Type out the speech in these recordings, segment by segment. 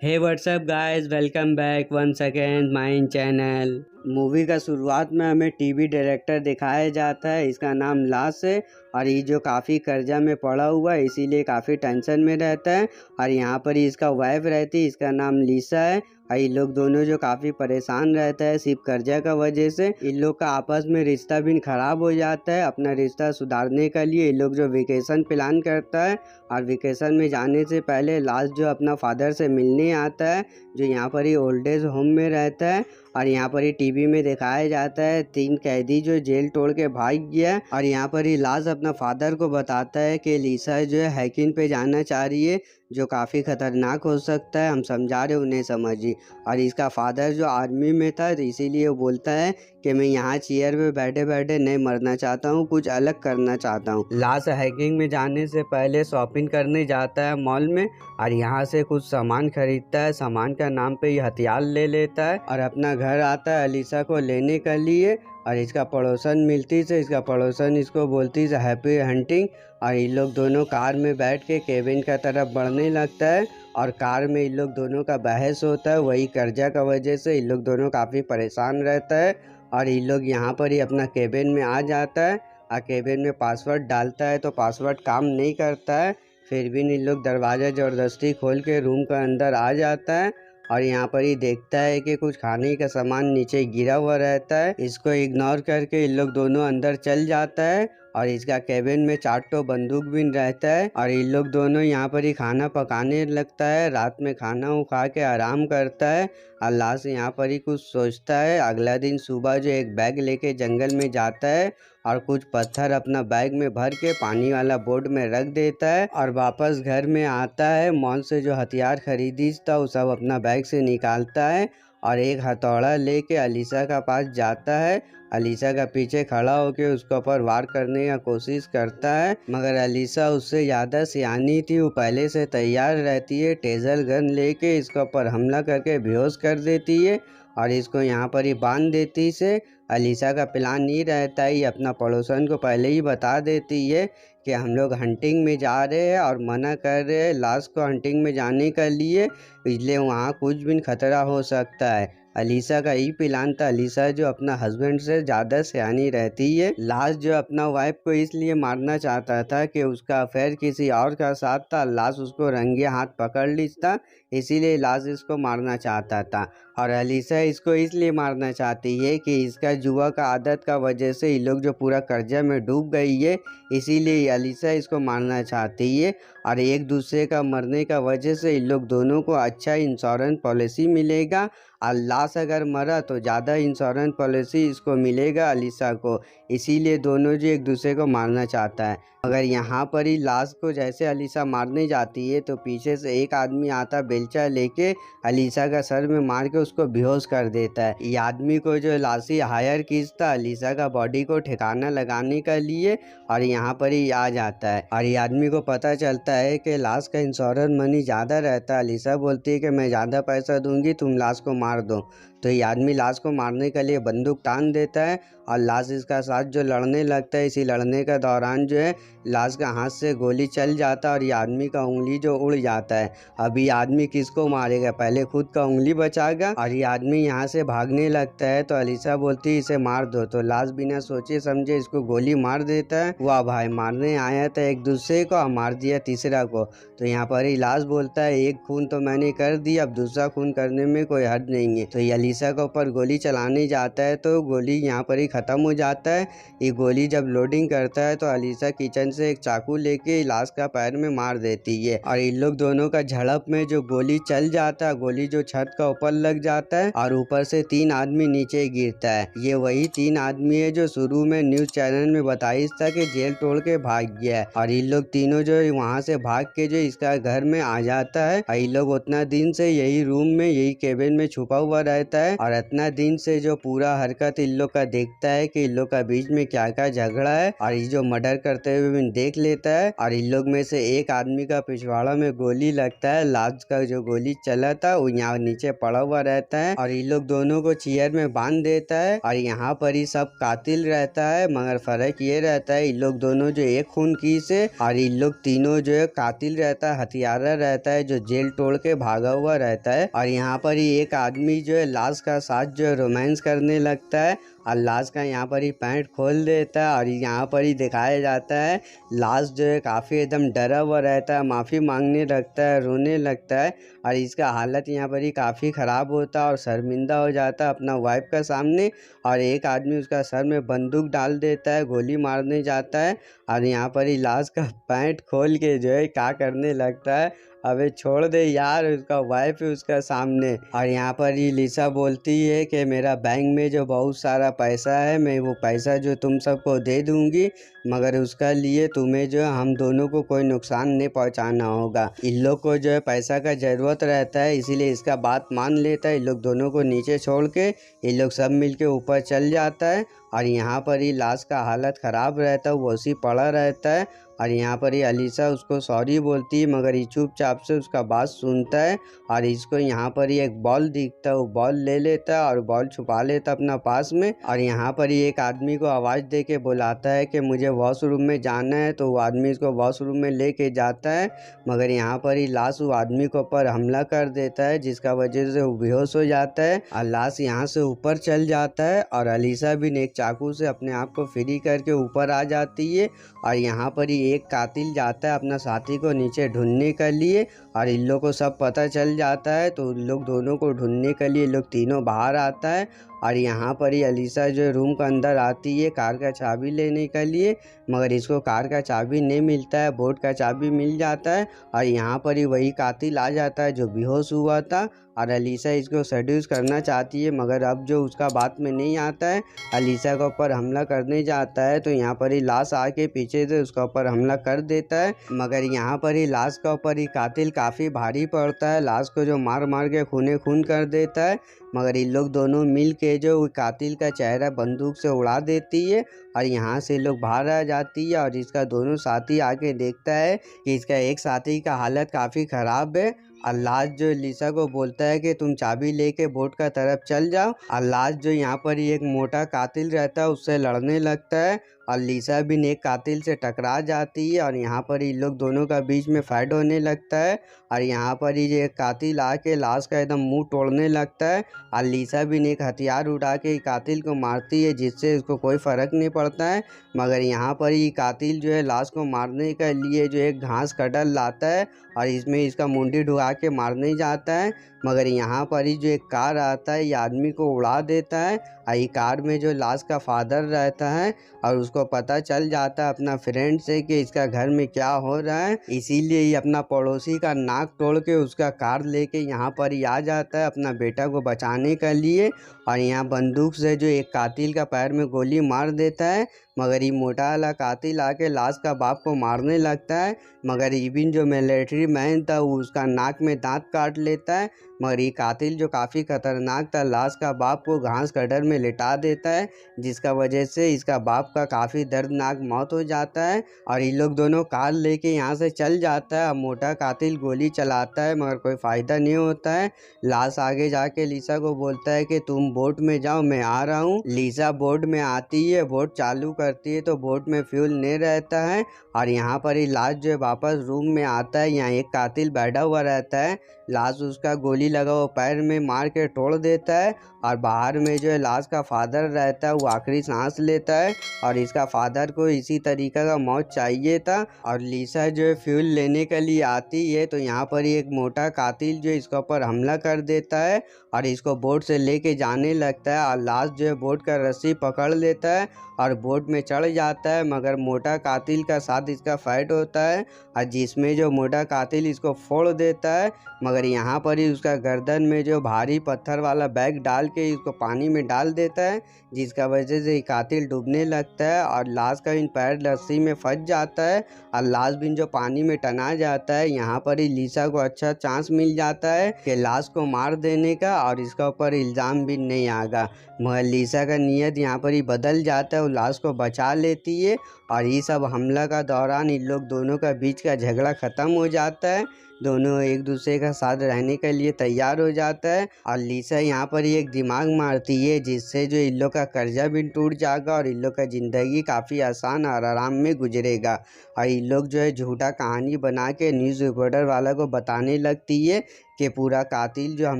हे what's up guys, welcome back one second mine channel. Movie का शुरुआत में हमें टीवी डायरेक्टर दिखाया जाता है। इसका नाम लाश है और ये जो काफ़ी कर्जा में पड़ा हुआ है, इसीलिए काफ़ी टेंशन में रहता है। और यहाँ पर इसका वाइफ रहती है, इसका नाम लीसा है। और ये लोग दोनों जो काफ़ी परेशान रहता है सिर्फ कर्जा का वजह से। इन लोग का आपस में रिश्ता भी खराब हो जाता है। अपना रिश्ता सुधारने के लिए ये लोग जो वेकेशन प्लान करता है और वेकेशन में जाने से पहले लाश जो अपना फादर से मिलने आता है, जो यहाँ पर ही ओल्ड एज होम में रहता है। और यहाँ पर ही टीवी में दिखाया जाता है 3 कैदी जो जेल तोड़ के भाग गया। और यहाँ पर ही लाश अपना फादर को बताता है कि लीसा जो है हैकिंग पे जाना चाह रही है, जो काफ़ी खतरनाक हो सकता है। हम समझा रहे उन्हें समझिए। और इसका फादर जो आर्मी में था, तो इसीलिए वो बोलता है कि मैं यहाँ चेयर पे बैठे बैठे नहीं मरना चाहता हूँ, कुछ अलग करना चाहता हूँ। लाश हैकिंग में जाने से पहले शॉपिंग करने जाता है मॉल में और यहाँ से कुछ सामान खरीदता है। सामान का नाम पे ये हथियार ले लेता है और अपना घर आता है अलीसा को लेने के लिए। और इसका पड़ोसन मिलती से इसका पड़ोसन इसको बोलती से हैप्पी हंटिंग। और इन लोग दोनों कार में बैठ के केबिन का तरफ बढ़ने लगता है और कार में इन लोग दोनों का बहस होता है। वही कर्जा का वजह से इन लोग दोनों काफ़ी परेशान रहता है। और इन लोग यहाँ पर ही अपना केबिन में आ जाता है और केबिन में पासवर्ड डालता है तो पासवर्ड काम नहीं करता है। फिर भी इन लोग दरवाज़ा ज़बरदस्ती खोल के रूम का अंदर आ जाता है और यहाँ पर ही देखता है कि कुछ खाने का सामान नीचे गिरा हुआ रहता है। इसको इग्नोर करके इन लोग दोनों अंदर चल जाता है और इसका केबिन में 4 बंदूक भी रहता है। और इन लोग दोनों यहाँ पर ही खाना पकाने लगता है। रात में खाना खा के आराम करता है और लाश यहाँ पर ही कुछ सोचता है। अगला दिन सुबह जो एक बैग लेके जंगल में जाता है और कुछ पत्थर अपना बैग में भर के पानी वाला बोट में रख देता है और वापस घर में आता है। मॉल से जो हथियार खरीदी था वो सब अपना बैग से निकालता है और एक हथौड़ा लेके अलीसा का पास जाता है। अलीसा का पीछे खड़ा होके उसके ऊपर वार करने का कोशिश करता है, मगर अलीसा उससे ज़्यादा सियानी थी। वो पहले से तैयार रहती है, टेजर गन लेके इसके ऊपर हमला करके बेहोश कर देती है और इसको यहाँ पर ही बांध देती से। अलीसा का प्लान नहीं रहता है, ये अपना पड़ोसन को पहले ही बता देती है कि हम लोग हंटिंग में जा रहे हैं और मना कर रहे हैं लाश को हंटिंग में जाने के लिए, इसलिए वहाँ कुछ भी खतरा हो सकता है। अलीसा का यही प्लान था। अलीसा जो अपना हस्बैंड से ज़्यादा सयानी रहती है। लाश जो अपना वाइफ को इसलिए मारना चाहता था कि उसका अफेयर किसी और का साथ था। लाश उसको रंगे हाथ पकड़ लेता, इसीलिए लाश इसको मारना चाहता था। और अलीसा इसको इसलिए मारना चाहती है कि इसका जुआ का आदत का वजह से ये लोग जो पूरा कर्जा में डूब गई है, इसीलिए अलीसा इसको मारना चाहती है। और एक दूसरे का मरने का वजह से इन लोग दोनों को अच्छा इंश्योरेंस पॉलिसी मिलेगा और लाश अगर मरा तो ज़्यादा इंश्योरेंस पॉलिसी इसको मिलेगा अलीसा को, इसीलिए दोनों जो एक दूसरे को मारना चाहता है। अगर यहाँ पर ही लाश को जैसे अलीसा मारने जाती है तो पीछे से एक आदमी आता बेलचा लेके अलीसा का सर में मार के उसको बेहोश कर देता है। ये आदमी को जो लाशी हायर खींचता अलीसा का बॉडी को ठिकाना लगाने के लिए और यहाँ पर ही आ जाता है। और ये आदमी को पता चलता है कि लाश का इंश्योरेंस मनी ज़्यादा रहता है। अलीसा बोलती है कि मैं ज़्यादा पैसा दूंगी, तुम लाश को मार दो। तो ये आदमी लाश को मारने के लिए बंदूक तान देता है और लाश इसका साथ जो लड़ने लगता है। इसी लड़ने का दौरान जो है लाश का हाथ से गोली चल जाता है और ये आदमी का उंगली जो उड़ जाता है। अब ये आदमी किसको मारेगा, पहले खुद का उंगली बचाएगा। और ये आदमी यहाँ से भागने लगता है तो अलीसा बोलती है इसे मार दो। तो लाश बिना सोचे समझे इसको गोली मार देता है। वाह भाई, मारने आया था एक दूसरे को और मार दिया तीसरा को। तो यहाँ पर ही लाश बोलता है एक खून तो मैंने कर दिया, अब दूसरा खून करने में कोई हद नहीं है। तो ये अलीसा के ऊपर गोली चलाने जाता है तो गोली यहाँ पर ही ख़त्म हो जाता है। ये गोली जब लोडिंग करता है तो अलीसा किचन से एक चाकू लेके लाश का पैर में मार देती है और इन लोग दोनों का झड़प में जो गोली चल जाता है, गोली जो छत का ऊपर लग जाता है और ऊपर से 3 आदमी नीचे गिरता है। ये वही 3 आदमी है जो शुरू में न्यूज चैनल में बताई था कि जेल तोड़ के भाग गया है। और इन लोग तीनों जो वहाँ से भाग के जो इसका घर में आ जाता है। इन लोग उतना दिन से यही रूम में यही केबिन में छुपा हुआ रहता है और इतना दिन से जो पूरा हरकत इन लोग का देखता है कि इन लोग का बीच में क्या क्या झगड़ा है और ये जो मर्डर करते हुए भी देख लेता है। और इन लोग में से एक आदमी का पिछवाड़ा में गोली लगता है, लास्ट का जो गोली चला था वो यहाँ नीचे पड़ा हुआ रहता है और इन लोग दोनों को चेयर में बांध देता है। और यहाँ पर ही सब कातिल रहता है, मगर फर्क ये रहता है इन लोग दोनों जो एक खून की से और इन लोग तीनों जो है कातिल रहता है, हथियारा रहता है जो जेल तोड़ के भागा हुआ रहता है। और यहाँ पर ही एक आदमी जो है लाश का साथ जो है रोमांस करने लगता है और लाश का यहाँ पर ही पैंट खोल देता है। और यहाँ पर ही दिखाया जाता है लाश जो है काफ़ी एकदम डरा हुआ रहता है, माफ़ी मांगने लगता है, रोने लगता है और इसका हालत यहाँ पर ही काफ़ी ख़राब होता है और शर्मिंदा हो जाता है अपना वाइफ का सामने। और एक आदमी उसका सर में बंदूक डाल देता है, गोली मारने जाता है और यहाँ पर ही लाश का पैंट खोल के जो है क्या करने लगता है, अबे छोड़ दे यार, उसका वाइफ है उसका सामने। और यहाँ पर ही लिसा बोलती है कि मेरा बैंक में जो बहुत सारा पैसा है, मैं वो पैसा जो तुम सबको दे दूंगी, मगर उसका लिए तुम्हें जो हम दोनों को कोई नुकसान नहीं पहुंचाना होगा। इन लोग को जो है पैसा का ज़रूरत रहता है, इसीलिए इसका बात मान लेता है। इन लोग दोनों को नीचे छोड़ के इन लोग सब मिलके ऊपर चल जाता है और यहाँ पर ही लाश का हालत ख़राब रहता है, वो उसी पड़ा रहता है। और यहाँ पर ही अलीसा उसको सॉरी बोलती है, मगर ये चुपचाप से उसका बात सुनता है। और इसको यहाँ पर ही एक बॉल दिखता है, वो बॉल ले लेता है और बॉल छुपा लेता है अपना पास में। और यहाँ पर ही एक आदमी को आवाज़ दे के बुलाता है कि मुझे वॉशरूम में जाना है, तो वो आदमी इसको वॉशरूम में लेके जाता है। मगर यहाँ पर ही लाश वो आदमी के ऊपर हमला कर देता है, जिसका वजह से वो बेहोश हो जाता है और लाश यहाँ से ऊपर चल जाता है। और अलीसा भी एक चाकू से अपने आप को फ्री करके ऊपर आ जाती है। और यहाँ पर ही एक कातिल जाता है अपना साथी को नीचे ढूंढने के लिए और इन लोग को सब पता चल जाता है, तो इन लोग दोनों को ढूंढने के लिए लोग तीनों बाहर आता है। और यहाँ पर ही अलीसा जो रूम के अंदर आती है कार का चाबी लेने के लिए, मगर इसको कार का चाबी नहीं मिलता है, बोर्ड का चाबी मिल जाता है। और यहाँ पर ही वही कातिल आ जाता है जो बेहोश हुआ था और अलीसा इसको सेड्यूस करना चाहती है, मगर अब जो उसका बात में नहीं आता है, अलीसा के ऊपर हमला करने जाता है। तो यहाँ पर ही लाश आके पीछे से उसके ऊपर हमला कर देता है, मगर यहाँ पर ही लाश के ऊपर ही कातिल काफ़ी भारी पड़ता है, लाश को जो मार मार के खूने खून कर देता है। मगर इन लोग दोनों मिल के जो कातिल का चेहरा बंदूक से उड़ा देती है और यहाँ से लोग बाहर आ जाती है। और इसका दोनों साथी आके देखता है कि इसका एक साथी का हालत काफ़ी ख़राब है। और लास्ट जो लिसा को बोलता है कि तुम चाबी लेके बोट का तरफ चल जाओ। और लास्ट जो यहाँ पर ही एक मोटा कातिल रहता है उससे लड़ने लगता है और लिसा भी एक कातिल से टकरा जाती है और यहाँ पर इन लोग दोनों का बीच में फाइट होने लगता है। और यहाँ पर ही एक कातिल आके लाश का एकदम मुंह तोड़ने लगता है और लिसा भी एक हथियार उठा के कातिल को मारती है, जिससे उसको कोई फ़र्क नहीं पड़ता है। मगर यहाँ पर ही कातिल जो है लाश को मारने के लिए जो एक घास कटल लाता है और इसमें इसका मुंडी ढुका के मारने जाता है। मगर यहाँ पर ही जो एक कार आता है ये आदमी को उड़ा देता है और ये कार में जो लाश का फादर रहता है और उसको पता चल जाता है अपना फ्रेंड से कि इसका घर में क्या हो रहा है, इसीलिए ये अपना पड़ोसी का नाक तोड़ के उसका कार लेके यहाँ पर ही आ जाता है अपना बेटा को बचाने के लिए। और यहाँ बंदूक से जो एक कातिल का पैर में गोली मार देता है, मगर ये मोटा वाला कातिल आके लाश का बाप को मारने लगता है। मगर इबिन जो मिलिट्री मैन था वो उसका नाक में दांत काट लेता है। मगर ये कातिल जो काफ़ी खतरनाक था लाश का बाप को घास कटर में लिटा देता है, जिसका वजह से इसका बाप का काफ़ी दर्दनाक मौत हो जाता है। और ये लोग दोनों कार लेके यहाँ से चल जाता है। अब मोटा कातिल गोली चलाता है मगर कोई फ़ायदा नहीं होता है। लाश आगे जाके लिसा को बोलता है कि तुम बोट में जाओ, मैं आ रहा हूँ। लिसा बोट में आती है, बोट चालू करती है तो बोट में फ्यूल नहीं रहता है। और यहाँ पर ही लाश जो वापस रूम में आता है, यहाँ एक कातिल बैठा हुआ रहता है। लाश उसका गोली लगा हुआ पैर में मार के तोड़ देता है और बाहर में जो है लाश का फादर रहता है वो आखिरी सांस लेता है और इसका फादर को इसी तरीका का मौत चाहिए था। और लिसा जो है फ्यूल लेने के लिए आती है तो यहाँ पर ही एक मोटा कातिल जो इसके ऊपर हमला कर देता है और इसको बोट से लेके जाने लगता है। और लाश जो है बोट का रस्सी पकड़ लेता है और बोट में चढ़ जाता है, मगर मोटा कातिल का साथ इसका फाइट होता है और जिसमें जो मोटा कातिल इसको फोड़ देता है, मगर यहाँ पर ही उसका गर्दन में जो भारी पत्थर वाला बैग डाल के इसको पानी में डाल देता है, जिसका वजह से कातिल डूबने लगता है और लाश का इन पैर रस्सी में फंस जाता है और लाश भी जो पानी में टना जाता है। यहाँ पर ही लिसा को अच्छा चांस मिल जाता है कि लाश को मार देने का और इसका ऊपर इल्ज़ाम भी नहीं आएगा, मगर लिसा का नीयत यहाँ पर ही बदल जाता है, वो लाश को बचा लेती है और ये सब हमला का दौरान इन लोग दोनों का बीच का झगड़ा ख़त्म हो जाता है। दोनों एक दूसरे का साथ रहने के लिए तैयार हो जाता है और लिसा यहाँ पर ही एक दिमाग मारती है, जिससे जो इन लोग का कर्जा भी टूट जाएगा और इन लोग का ज़िंदगी काफ़ी आसान और आराम में गुजरेगा। और इन लोग जो है झूठा कहानी बना के न्यूज़ रिपोर्टर वाला को बताने लगती है कि पूरा कातिल जो हम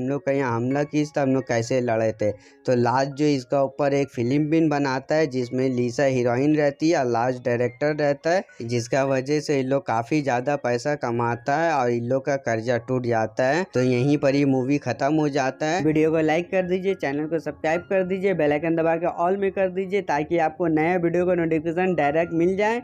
लोग का यहाँ हमला की था, हम लोग कैसे लड़े थे। तो लास्ट जो इसका ऊपर एक फिल्म भी बनाता है जिसमें लिसा हीरोइन रहती है और लास्ट डायरेक्टर रहता है, जिसका वजह से इन लोग काफ़ी ज़्यादा पैसा कमाता है और इन लोग का कर्जा टूट जाता है। तो यहीं पर ये मूवी ख़त्म हो जाता है। वीडियो को लाइक कर दीजिए, चैनल को सब्सक्राइब कर दीजिए, बेल आइकन दबा के ऑल में कर दीजिए ताकि आपको नया वीडियो का नोटिफिकेशन डायरेक्ट मिल जाए।